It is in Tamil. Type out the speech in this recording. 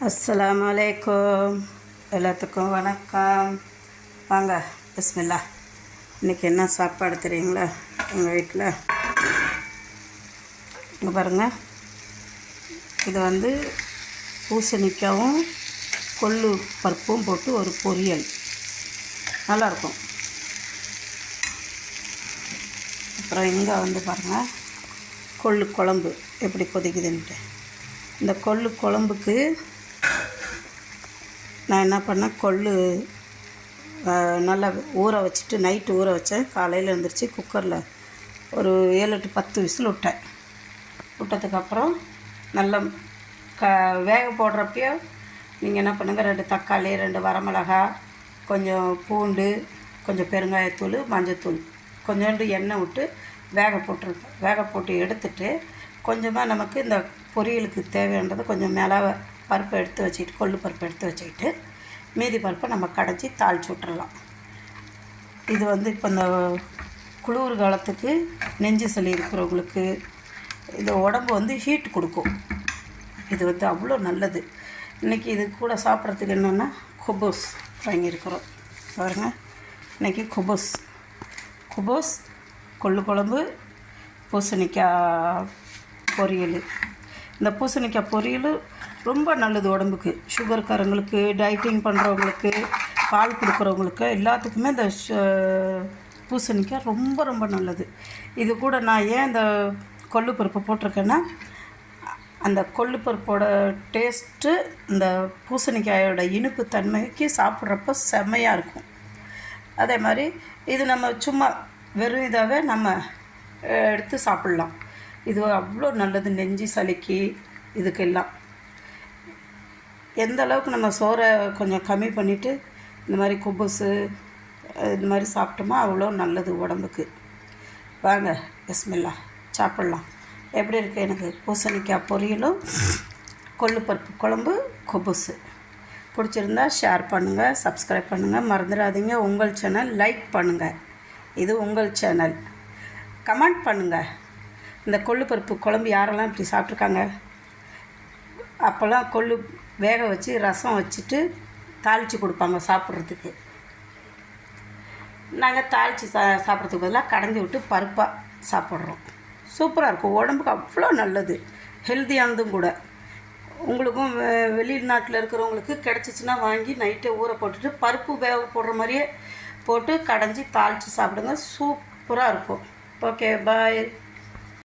அஸ்ஸலாமு அலைக்கும். எல்லாத்துக்கும் வணக்கம். வாங்க பிஸ்மில்லா. இன்றைக்கி என்ன சாப்பாடு தெரியுங்களா? எங்கள் வீட்டில் இங்கே பாருங்கள், இது பூசணிக்காவும் கொள்ளு பருப்பும் போட்டு ஒரு பொரியல் நல்லாயிருக்கும். அப்புறம் இங்கே பாருங்கள், கொள்ளு குழம்பு எப்படி கொதிக்குதுன்ட்டு. இந்த கொள்ளு குழம்புக்கு நான் என்ன பண்ணேன், கொள்ளு நல்லா ஊற வச்சுட்டு நைட்டு ஊற வச்சேன். காலையில் எழுந்திரிச்சி குக்கரில் ஒரு 7 to 10 விசில் விட்டதுக்கப்புறம் நல்லா வேக போடுறப்பையோ நீங்கள் என்ன பண்ணுங்கள், 2 தக்காளி, 2 வரமிளகா, கொஞ்சம் பூண்டு, கொஞ்சம் பெருங்காயத்தூள், மஞ்சத்தூள், கொஞ்சோண்டு எண்ணெய் விட்டு வேக போட்டு எடுத்துட்டு கொஞ்சமாக நமக்கு இந்த பொரியலுக்கு தேவையானது கொஞ்சம் மிளகா பருப்பை எடுத்து வச்சுக்கிட்டு, கொள்ளு பருப்பை எடுத்து வச்சுக்கிட்டு மீதி பருப்பை நம்ம கடைச்சி தாளித்து விட்டுறலாம். இது இப்போ இந்த குளிர் காலத்துக்கு நெஞ்சு சளி இருக்கிறவங்களுக்கு இந்த உடம்பு ஹீட் கொடுக்கும். இது அவ்வளோ நல்லது. இன்றைக்கி இது கூட சாப்பிட்றதுக்கு என்னென்னா குபூஸ் வாங்கியிருக்கிறோம் பாருங்க. இன்றைக்கி குபூஸ் கொள்ளு குழம்பு, பூசணிக்காய் பொரியல். இந்த பூசணிக்காய் பொரியல் ரொம்ப நல்லது உடம்புக்கு. சுகர்காரங்களுக்கு, டயட்டிங் பண்ணுறவங்களுக்கு, பால் கொடுக்குறவங்களுக்கு எல்லாத்துக்குமே இந்த பூசணிக்காய் ரொம்ப ரொம்ப நல்லது. இது கூட நான் ஏன் இந்த கொள்ளு பருப்பு போட்டிருக்கேன்னா, அந்த கொள்ளு பருப்போட டேஸ்ட்டு இந்த பூசணிக்காயோட இனிப்பு தன்மைக்கு சாப்பிட்றப்ப செம்மையாக இருக்கும். அதே மாதிரி இது நம்ம சும்மா வெறும் இதாகவே நம்ம எடுத்து சாப்பிட்லாம். இது அவ்வளோ நல்லது நெஞ்சு சளிக்கு. இதுக்கெல்லாம் எந்த அளவுக்கு நம்ம சோறை கொஞ்சம் கம்மி பண்ணிவிட்டு இந்த மாதிரி குபுசு இந்த மாதிரி சாப்பிட்டோமா அவ்வளோ நல்லது உடம்புக்கு. வாங்க பிஸ்மில்லா சாப்பிட்லாம். எப்படி இருக்குது எனக்கு பூசணிக்காய் பொரியலும் கொள்ளு பருப்பு குழம்பு குபுசு பிடிச்சிருந்தா ஷேர் பண்ணுங்கள், சப்ஸ்கிரைப் பண்ணுங்கள், மறந்துடாதீங்க. உங்கள் சேனல் லைக் பண்ணுங்கள். இது உங்கள் சேனல். கமெண்ட் பண்ணுங்கள். இந்த கொள்ளு பருப்பு குழம்பு யாரெல்லாம் இப்படி சாப்பிட்ருக்காங்க? அப்போல்லாம் கொள்ளு வேக வச்சு ரசம் வச்சுட்டு தாளித்து கொடுப்பாங்க சாப்பிட்றதுக்கு. நாங்கள் தாளித்து சாப்பிட்றதுக்கு பதிலாக கடைஞ்சி விட்டு பருப்பாக சாப்பிட்றோம். சூப்பராக இருக்கும். உடம்புக்கு அவ்வளோ நல்லது, ஹெல்த்தியானதும் கூட. உங்களுக்கும் வெளிநாட்டில் இருக்கிறவங்களுக்கு கிடச்சிச்சின்னா வாங்கி நைட்டே ஊற போட்டுட்டு பருப்பு வேக போடுற மாதிரியே போட்டு கடைஞ்சி தாளித்து சாப்பிடுங்க. சூப்பராக இருக்கும். ஓகே, பாய்.